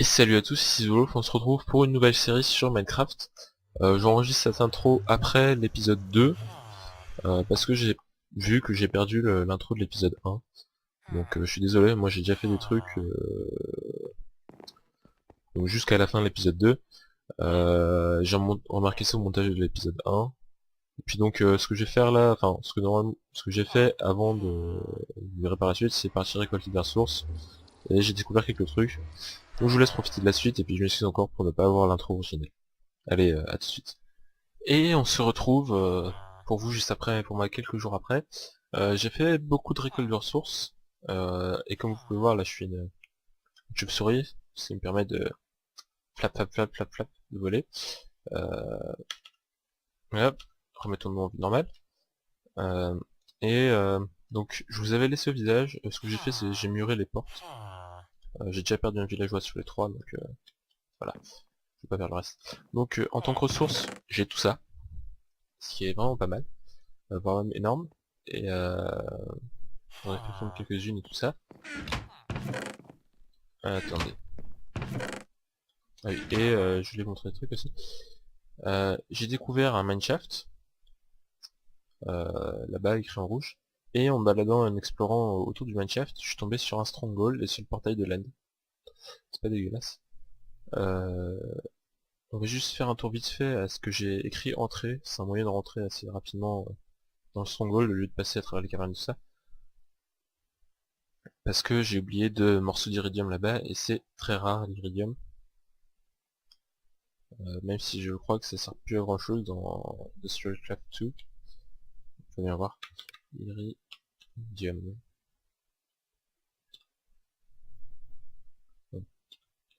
Et salut à tous, ici Zolo, on se retrouve pour une nouvelle série sur Minecraft. J'enregistre cette intro après l'épisode 2, parce que j'ai vu que j'ai perdu l'intro de l'épisode 1. Donc je suis désolé, moi j'ai déjà fait des trucs donc jusqu'à la fin de l'épisode 2. J'ai remarqué ça au montage de l'épisode 1. Et puis donc ce que je vais faire là, enfin ce que j'ai fait avant de verrai par la suite, c'est partir récolter des ressources. Et j'ai découvert quelques trucs. Donc je vous laisse profiter de la suite et puis je m'excuse encore pour ne pas avoir l'intro originale. Allez, à tout de suite. Et on se retrouve pour vous juste après, pour moi quelques jours après. J'ai fait beaucoup de récolte de ressources. Et comme vous pouvez voir, là je suis une chauve-souris, ce qui me permet de flap flap flap flap flap de voler. Euh, hop, remettons-nous en vie normale. Euh, et donc je vous avais laissé au visage. Ce que j'ai fait, c'est j'ai muré les portes. J'ai déjà perdu un villageois sur les trois, donc voilà, je vais pas faire le reste. Donc en tant que ressource, j'ai tout ça, ce qui est vraiment pas mal, voire même énorme. Et j'en ai fait fondre quelques-unes et tout ça. Attendez. Ah oui, et je voulais montrer des trucs aussi. J'ai découvert un mineshaft, là-bas écrit en rouge. Et en me baladant et en explorant autour du mineshaft, je suis tombé sur un stronghold et sur le portail de l'end. C'est pas dégueulasse. Euh, on va juste faire un tour vite fait à ce que j'ai écrit entrée. C'est un moyen de rentrer assez rapidement dans le stronghold au lieu de passer à travers les cavernes et tout ça. Parce que j'ai oublié 2 morceaux d'iridium là-bas et c'est très rare l'iridium. Même si je crois que ça sert plus à grand chose dans The Craft 2. Faut bien voir. Iridium. Bon.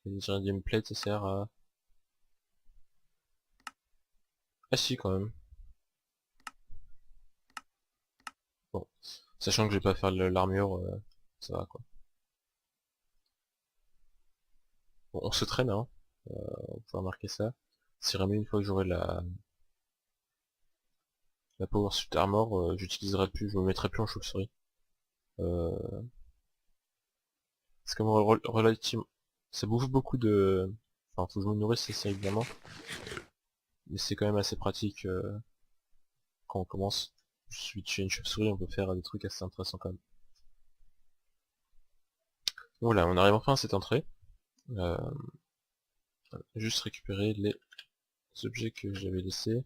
L'iridium plate ça sert à... Ah si quand même. Bon. Sachant que je vais pas faire l'armure, ça va quoi. Bon, on se traîne hein. On peut remarquer ça. Si jamais une fois que j'aurai la power suit armor, j'utiliserai plus, je me mettrai plus en chauve-souris. C'est comme relativement... Ça bouffe beaucoup de... Enfin, faut que je me nourrisse assez régulièrement. Mais c'est quand même assez pratique quand on commence. Switcher une chauve-souris, on peut faire des trucs assez intéressants quand même. Voilà, on arrive enfin à cette entrée. Euh, juste récupérer les objets que j'avais laissés.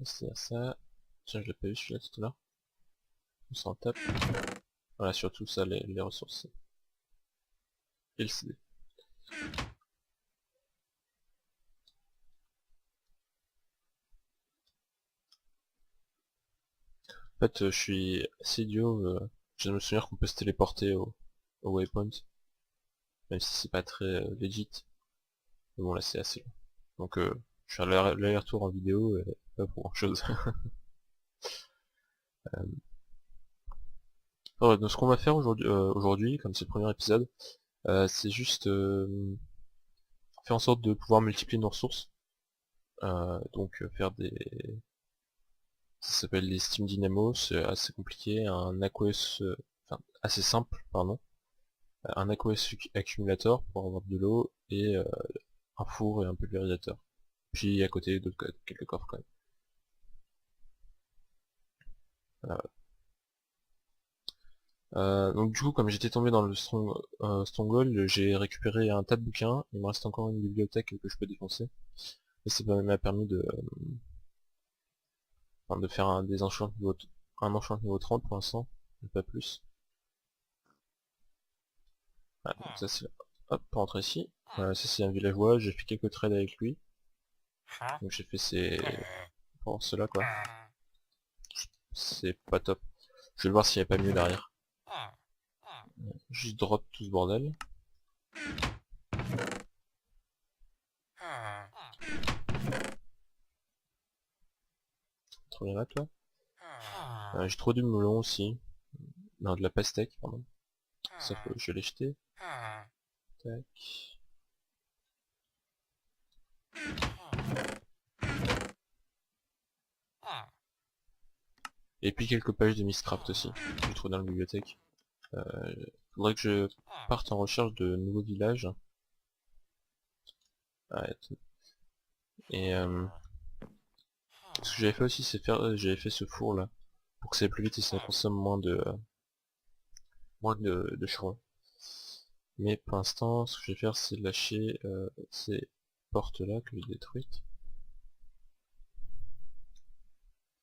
C'est ça. Tiens, je l'ai pas vu celui-là tout à l'heure. On s'en tape. Voilà, surtout ça, les ressources. Et le CD. En fait, je suis assez idiot. Je viens de me souvenir qu'on peut se téléporter au waypoint. Même si c'est pas très legit. Mais bon, là c'est assez long. Donc, je fais l'aller-retour en vidéo et pas pour grand chose. Donc ce qu'on va faire aujourd'hui, comme c'est le premier épisode, c'est juste faire en sorte de pouvoir multiplier nos ressources. Donc faire des... Ça s'appelle les Steam Dynamo, c'est assez compliqué, un aqueous... enfin, assez simple, pardon. Un aqueous accumulator pour avoir de l'eau, et un four et un pulvérisateur. Puis à côté d'autres quelques coffres quand même. Voilà. Donc du coup, comme j'étais tombé dans le stronghold, j'ai récupéré un tas de bouquins. Il me reste encore une bibliothèque que je peux défoncer. Et ça m'a permis enfin, de faire des enchants un enchant niveau 30 pour l'instant, mais pas plus. Voilà, donc ça c'est... Hop, pour rentrer ici. Ça c'est un villageois, j'ai fait quelques trades avec lui. Donc j'ai fait pour cela quoi. C'est pas top. Je vais voir s'il n'y a pas mieux derrière. Juste drop tout ce bordel. Trop bien là toi. J'ai trop du melon aussi. Non, de la pastèque, pardon. Ça faut, je l'ai jeté. Tac. Et puis quelques pages de Mystcraft aussi, que je trouve dans la bibliothèque. Faudrait que je parte en recherche de nouveaux villages. Arrête. Et ce que j'avais fait aussi, c'est faire, j'avais fait ce four là, pour que ça aille plus vite et ça consomme moins de charbon. Mais pour l'instant, ce que je vais faire, c'est lâcher ces portes là que j'ai détruites.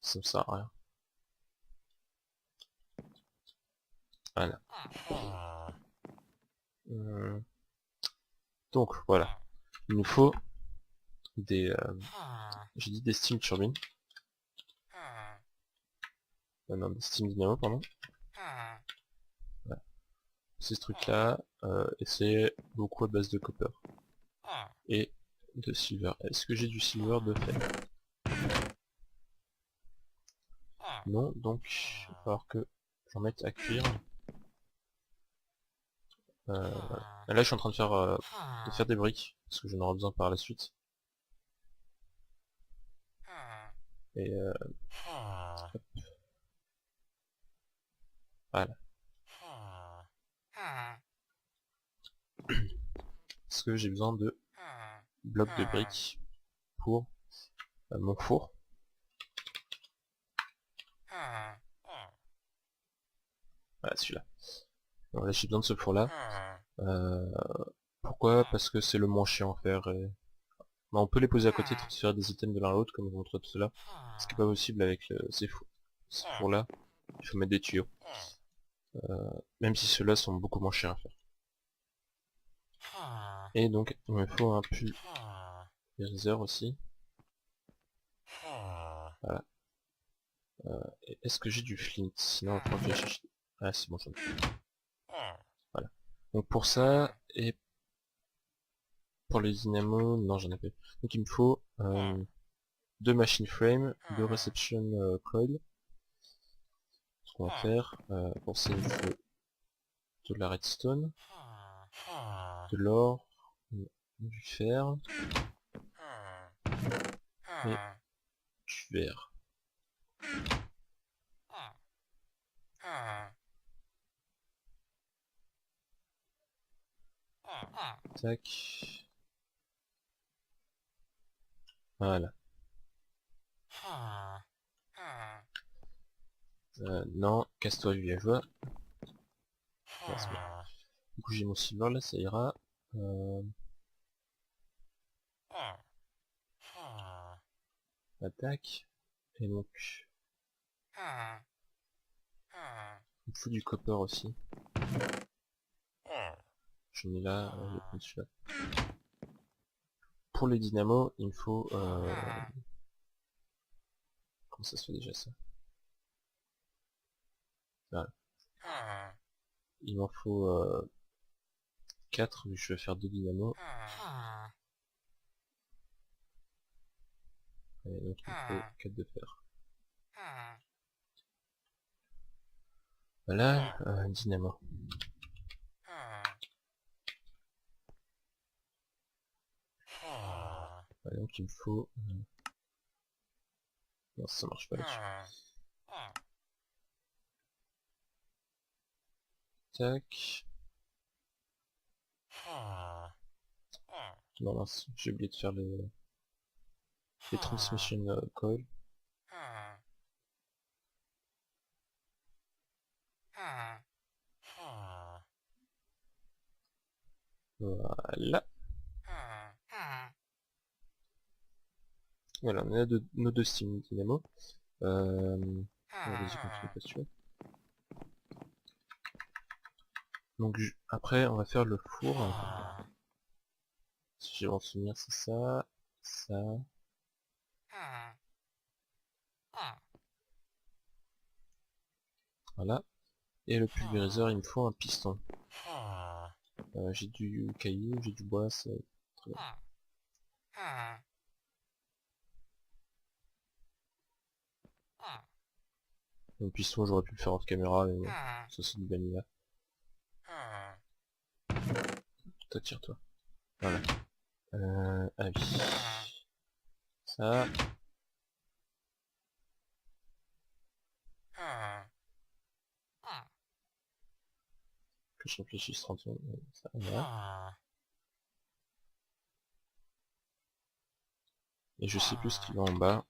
Ça me sert à rien. Voilà. Donc voilà. Il nous faut des... j'ai dit des steam turbines. Non, des steam dynamo, pardon. Voilà. Ces trucs là, et c'est beaucoup à base de copper. Et de silver. Est-ce que j'ai du silver de fait? Non, donc il va falloir que j'en mette à cuire. Là je suis en train de faire des briques, parce que j'en aurai besoin par la suite. Et hop, voilà. Parce que j'ai besoin de blocs de briques pour mon four. Voilà celui-là. Là j'ai besoin de ce four là. Pourquoi? Parce que c'est le moins chiant à faire. Et... Bah, on peut les poser à côté, transférer des items de l'un à l'autre comme je vous montre tout cela. Ce qui n'est pas possible avec ces fours là. Il faut mettre des tuyaux. Même si ceux-là sont beaucoup moins chers à faire. Et donc il me faut un pulvérisateur aussi. Voilà. Est-ce que j'ai du flint? Sinon il faut que je cherche. Ah c'est bon, j'en ai. Voilà. Donc pour ça, et pour les dynamos, non j'en ai pas. Donc il me faut 2 machine frame, 2 reception coil. Ce qu'on va faire, pour ça il me faut de la redstone, de l'or, du fer, et du verre. Tac. Voilà. Non, casse-toi villageois. Du coup j'ai mon silver là, ça ira. Attaque. Et donc... il me faut du copper aussi. J'en ai là, je vais prendre celui-là. Pour les dynamos, il me faut... comment ça se fait déjà ça? Voilà. Il m'en faut 4, vu que je vais faire 2 dynamos. Et donc il me faut 4 de fer. Voilà, dynamo. Voilà, donc il me faut... non, ça marche pas là-dessus. Tac. Non mince, j'ai oublié de faire les transmission coil. Voilà. Voilà, on a nos deux steam dynamo. Vas-y, continue pas si tu veux. Donc après on va faire le four. Si j'ai bon souvenir c'est ça, ça. Voilà. Et le pulvériseur il me faut un piston. J'ai du caillou, j'ai du bois, c'est très bien. Le piston j'aurais pu le faire off caméra mais bon, ça c'est du vanilla. Toi tire-toi. Voilà. Ah oui. Ça. que je réfléchisse 30 secondes. Ça, voilà. Et je sais plus ce qu'il y a en bas.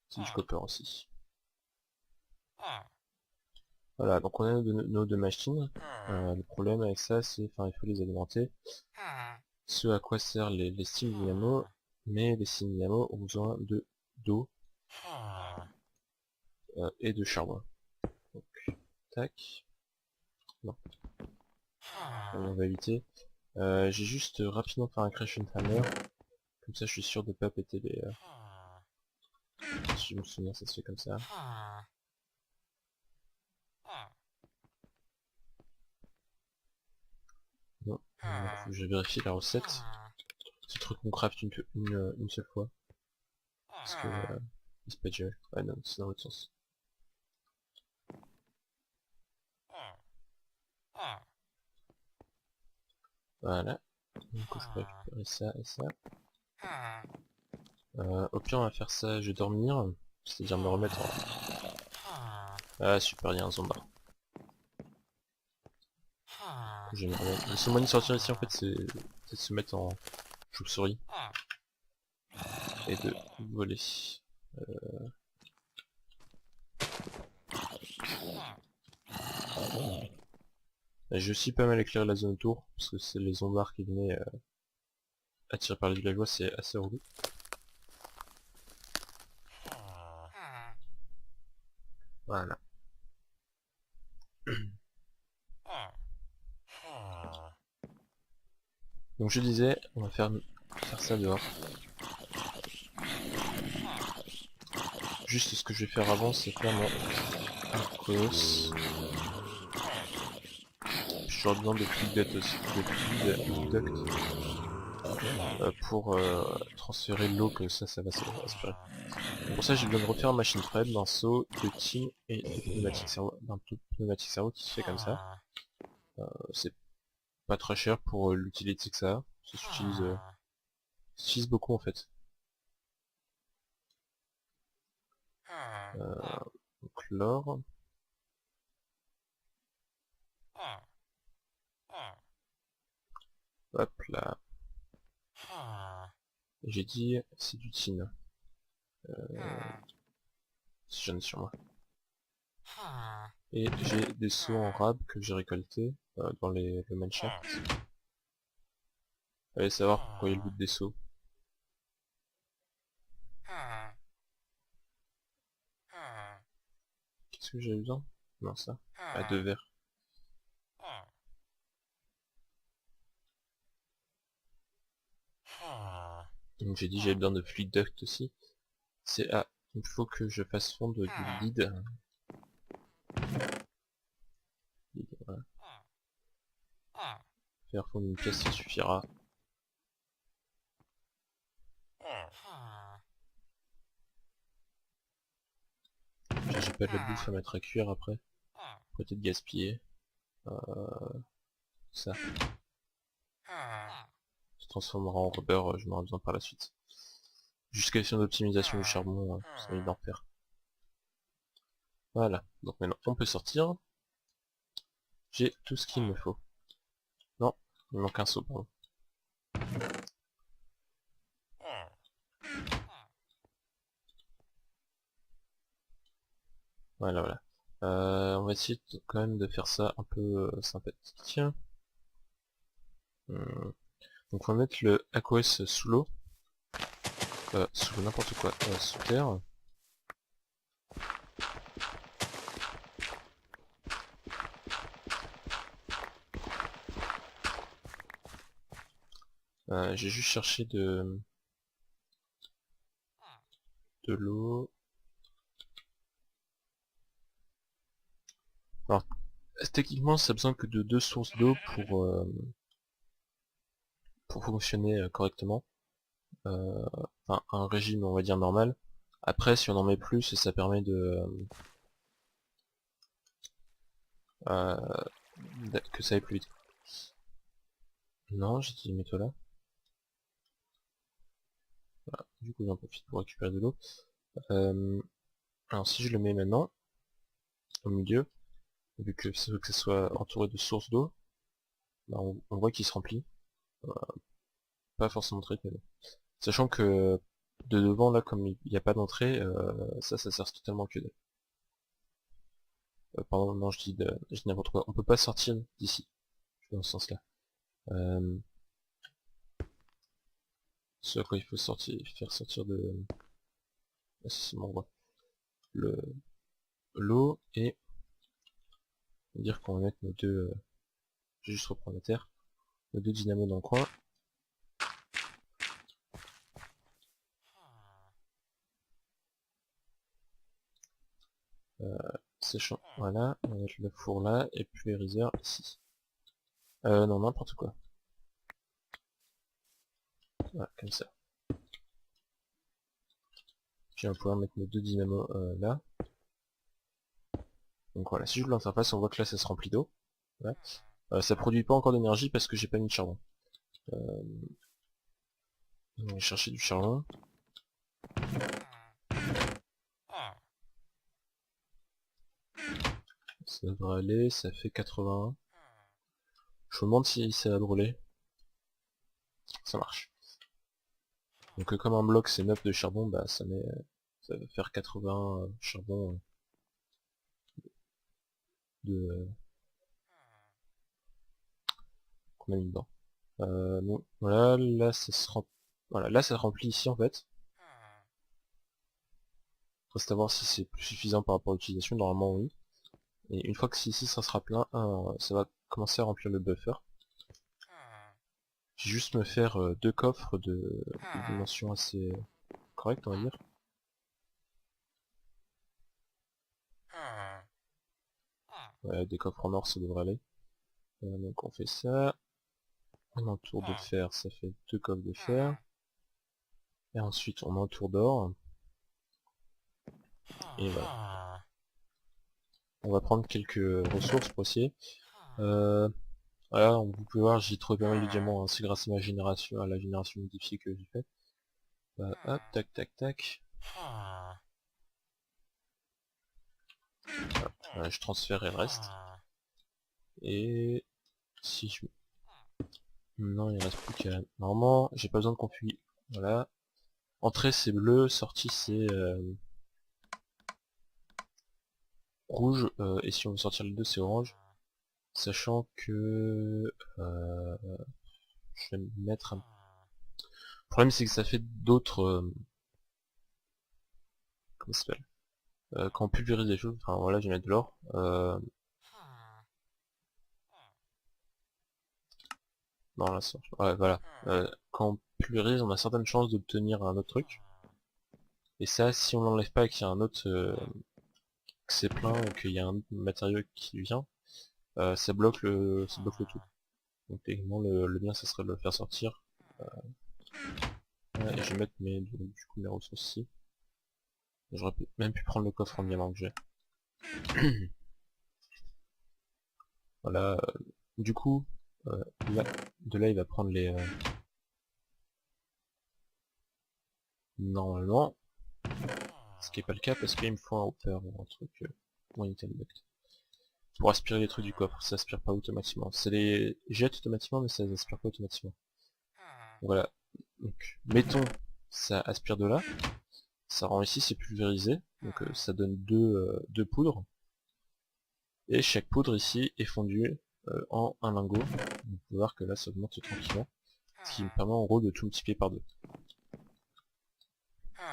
C'est du copper aussi. Voilà, donc on a nos deux machines. Le problème avec ça, c'est, enfin, il faut les alimenter. Ce à quoi servent les Steam Dynamo, mais les Steam Dynamo ont besoin de d'eau et de charbon. Donc, tac. Non, on va éviter. J'ai juste rapidement fait un crash and hammer. Comme ça, je suis sûr de pas péter les. Si je me souviens, ça se fait comme ça. Non, faut que je vérifie la recette. C'est trop qu'on craft une seule fois. Parce que c'est pas déjà. Ah non, c'est dans l'autre sens. Voilà. Donc je peux récupérer ça et ça. Au pire on va faire ça, je vais dormir. C'est-à-dire me remettre en... Ah super, il y a un zombard. Je vais me remettre. Le seul moyen de sortir ici en fait c'est de se mettre en chauve-souris. Et de voler. J'ai aussi pas mal éclairé la zone autour, parce que c'est les zombards qui venaient attirés par les villageois, c'est assez relou. Voilà. Donc je disais, on va faire ça dehors. Juste ce que je vais faire avant, c'est faire mon colosse. J'aurais besoin de fluid duct aussi, pour transférer l'eau, que ça va s'aspirer. Pour ça j'ai besoin de refaire un machine prep, d'un seau, de team et de pneumatique cerveau qui se fait comme ça. C'est pas très cher pour l'utilité que ça a. Ça s'utilise beaucoup en fait. Donc l'or. Hop là. J'ai dit c'est du tin. Si j'en ai sur moi. Et j'ai des seaux en rab que j'ai récoltés dans le mineshaft. Allez savoir pourquoi il y a le bout des seaux. Qu'est-ce que j'ai besoin? Non ça. Ah, deux verres. Donc j'ai dit j'avais besoin de fluid duct aussi. C'est il faut que je fasse fondre du lead. Voilà. Faire fondre une pièce, ça suffira. J'ai pas de la bouffe à mettre à cuire après. Peut-être gaspiller. Ça. Se transformera en rubber, je m'en ai besoin par la suite. Jusqu'à question d'optimisation du charbon, ça va d'en faire. Voilà, donc maintenant on peut sortir. J'ai tout ce qu'il me faut. Non, il me manque un seau, pardon. Voilà, voilà. On va essayer quand même de faire ça un peu sympathique. Donc on va mettre le aqueous sous l'eau. Sous n'importe quoi, sous terre. J'ai juste cherché de l'eau. Alors, techniquement, ça a besoin que de deux sources d'eau pour fonctionner correctement. Enfin, un régime, on va dire, normal. Après, si on en met plus, ça permet euh, que ça aille plus vite. Non, j'ai dit mets-toi là. Voilà. Du coup, j'en profite pour récupérer de l'eau. Alors, si je le mets maintenant, au milieu, vu que ça veut que ça soit entouré de sources d'eau, bah, on voit qu'il se remplit. Pas forcément très vite, mais bon. Sachant que de devant là, comme il n'y a pas d'entrée, ça sert totalement que dalle. Pardon, non, je dis n'importe quoi. On peut pas sortir d'ici, dans ce sens-là. Ce à quoi il faut faire sortir de... Ah, c'est mon endroit. L'eau et... dire qu'on va mettre nos deux... je vais juste reprendre la terre. Nos deux dynamos dans le coin. Sachant, voilà, on va mettre le four là, et pulvériseur ici. Non, n'importe quoi. Voilà, comme ça. Puis on va pouvoir mettre nos deux dynamos là. Donc voilà, si je l'interface, on voit que là ça se remplit d'eau. Voilà. Ça produit pas encore d'énergie parce que j'ai pas mis de charbon. On va chercher du charbon. Ça devrait aller, ça fait 81. Je me demande si ça va brûler. Ça marche. Donc comme un bloc c'est 9 de charbon, bah ça va faire 80 charbon de qu'on a mis dedans. Bon, voilà, là ça se remplit. Voilà, là ça remplit ici en fait. Reste à voir si c'est plus suffisant par rapport à l'utilisation, normalement oui. Et une fois que ici ça sera plein, ça va commencer à remplir le buffer. Je vais juste me faire deux coffres de dimension assez correcte, on va dire. Ouais, des coffres en or ça devrait aller. Donc on fait ça. On entoure de fer, ça fait deux coffres de fer. Et ensuite on entoure d'or. Et voilà. On va prendre quelques ressources pour essayer. Voilà, vous pouvez voir, j'ai trouvé pas mal de diamants, hein. C'est grâce à ma génération, à la génération modifiée que j'ai fait. Hop, tac, tac, tac. Voilà, je transfère et le reste. Et si je... Non, il reste plus qu'à... Normalement, j'ai pas besoin de config. Voilà. Entrée c'est bleu, sortie c'est rouge, et si on veut sortir les deux c'est orange. Sachant que... je vais mettre un... Le problème c'est que ça fait d'autres... comment ça s'appelle, quand on pulvérise des choses, enfin voilà, je vais mettre de l'or. Non, là, ça... ouais, voilà. Quand on pulvérise, on a certaines chances d'obtenir un autre truc. Et ça, si on l'enlève pas et qu'il y a un autre... que c'est plein ou qu'il y a un autre matériau qui vient, ça bloque le tout. Donc techniquement, le bien, ça serait de le faire sortir. Ouais, et je vais mettre du coup mes ressources ici. J'aurais même pu prendre le coffre en diamant que j'ai. Voilà. Du coup, là, de là, il va prendre les... normalement, ce qui est pas le cas parce qu'il me faut un hopper ou un truc... ou un item duct. Pour aspirer les trucs du coffre, ça aspire pas automatiquement. Ça les jette automatiquement, mais ça les aspire pas automatiquement. Voilà. Donc, mettons, ça aspire de là. Ça rend ici, c'est pulvérisé. Donc ça donne deux poudres. Et chaque poudre ici est fondue en un lingot. Vous pouvez voir que là ça augmente tranquillement. Ce qui me permet en gros de tout multiplier par deux.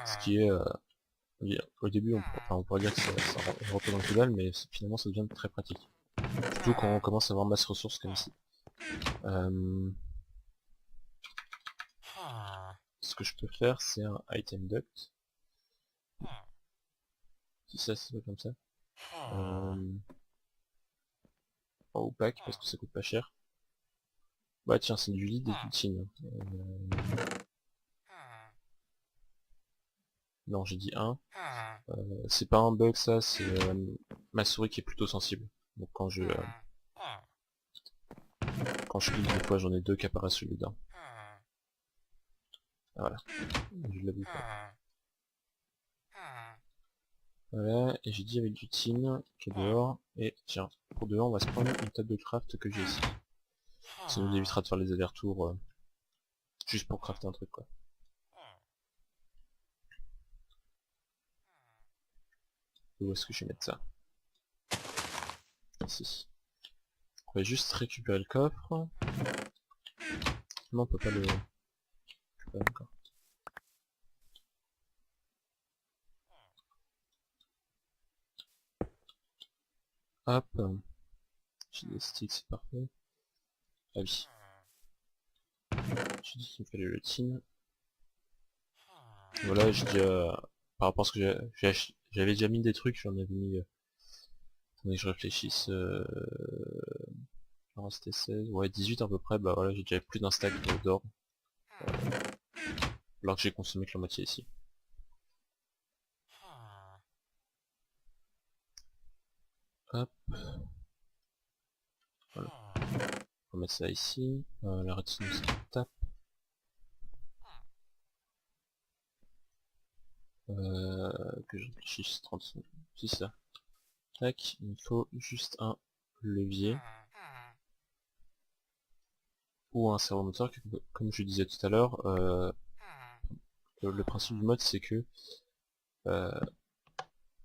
Ce qui est... au début on pourrait dire que ça représente que dalle, mais finalement ça devient très pratique. Surtout quand on commence à avoir masse ressources comme ici. Ce que je peux faire c'est un item duct. Si ça se fait comme ça. En opaque parce que ça coûte pas cher. Bah tiens, c'est du lead et du tin. Non, j'ai dit 1. C'est pas un bug ça, c'est ma souris qui est plutôt sensible. Donc quand je clique des fois j'en ai deux qui apparaissent sur le d'un. Voilà. Je l'avoue pas. Voilà, et j'ai dit avec du tin qui est dehors, et tiens, pour dehors on va se prendre une table de craft que j'ai ici. Ça nous évitera de faire les allers-retours juste pour crafter un truc quoi. Où est-ce que je vais mettre ça? Ici. On va juste récupérer le coffre. Non, on peut pas le... Pas encore. Hop. J'ai des sticks, c'est parfait. Ah oui. J'ai dit qu'il me fallait le tin. Voilà, j'ai déjà... Par rapport à ce que j'avais déjà mis des trucs, j'en avais mis... Attendez que je réfléchisse... Alors c'était 16, ouais 18 à peu près, bah voilà, j'ai déjà plus d'un stack d'or. Alors que j'ai consommé que la moitié ici. Hop. Voilà. On va mettre ça ici. La redstone se tape. Que je réfléchisse 30 secondes. C'est ça. Tac, il me faut juste un levier. Ou un servomoteur, comme je disais tout à l'heure. Le principe du mode c'est que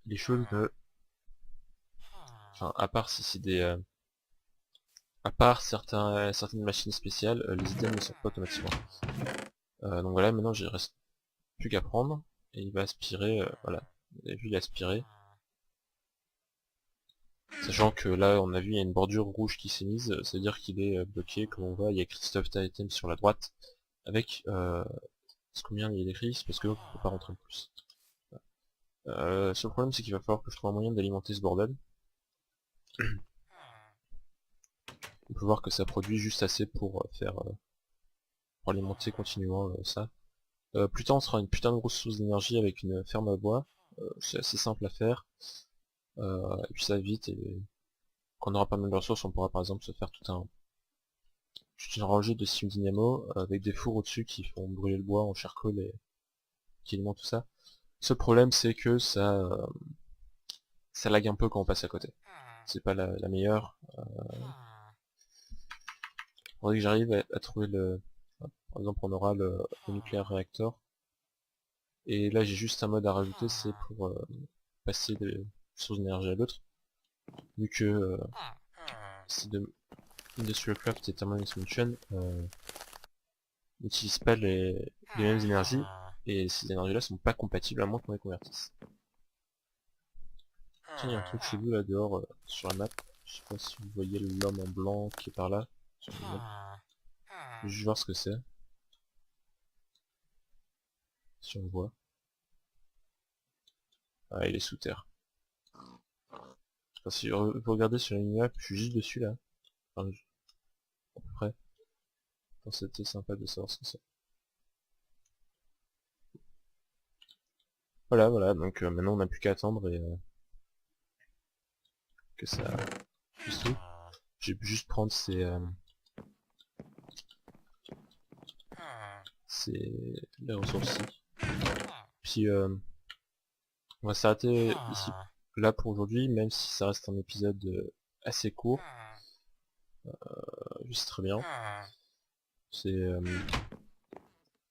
les choses ne... Enfin, à part si c'est des... à part certaines machines spéciales, les items ne sortent pas automatiquement. Donc voilà, maintenant il reste plus qu'à prendre, et il va aspirer, voilà, vous avez vu il a aspiré. Sachant que là on a vu il y a une bordure rouge qui s'est mise, ça veut dire qu'il est bloqué, comme on voit il y a Christophe Item sur la droite, avec, combien il y a écrit, c'est parce que on peut pas rentrer en plus. Seul problème c'est qu'il va falloir que je trouve un moyen d'alimenter ce bordel. On peut voir que ça produit juste assez pour pour alimenter continuellement ça. Plus tard on sera une putain de grosse source d'énergie avec une ferme à bois, c'est assez simple à faire, et puis ça va vite, et quand on aura pas mal de ressources on pourra par exemple se faire toute une rangée de sim dynamo avec des fours au-dessus qui font brûler le bois en charcoal et qui alimentent tout ça. Ce problème c'est que ça lag un peu quand on passe à côté. C'est pas la meilleure. Faudrait que j'arrive à trouver le... Par exemple on aura le nucléaire réacteur. Et là j'ai juste un mode à rajouter, c'est pour passer de source d'énergie à l'autre. Vu que c'est de Industrial Craft et Thermal Expansion n'utilisent pas les mêmes énergies, et ces énergies là sont pas compatibles à moins qu'on les convertisse. Tiens, il y a un truc chelou là dehors sur la map, je sais pas si vous voyez l'homme en blanc qui est par là, sur la map. Je vais juste voir ce que c'est, si on le voit. Ah, il est sous terre. Enfin, si vous regardez sur la map, je suis juste dessus là, enfin, à peu près. Enfin, c'était sympa de savoir ce que c'est. Voilà, voilà, donc maintenant on n'a plus qu'à attendre et que ça puisse tout. Je vais juste prendre les ressources ici. Puis on va s'arrêter ici là pour aujourd'hui, même si ça reste un épisode assez court. Juste très bien. C'est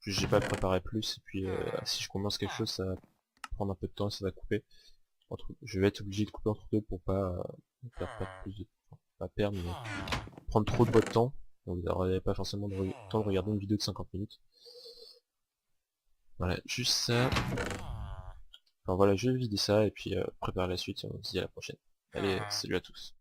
j'ai pas préparé plus, et puis si je commence quelque chose ça va prendre un peu de temps et ça va couper. Je vais être obligé de couper entre deux pour pas faire perdre plus de temps. Pas perdre, mais prendre trop de votre temps. Donc vous n'aurez pas forcément le temps de regarder une vidéo de 50 minutes. Voilà, juste ça. Enfin voilà, je vais vider ça et puis préparer la suite et on se dit à la prochaine. Allez, salut à tous.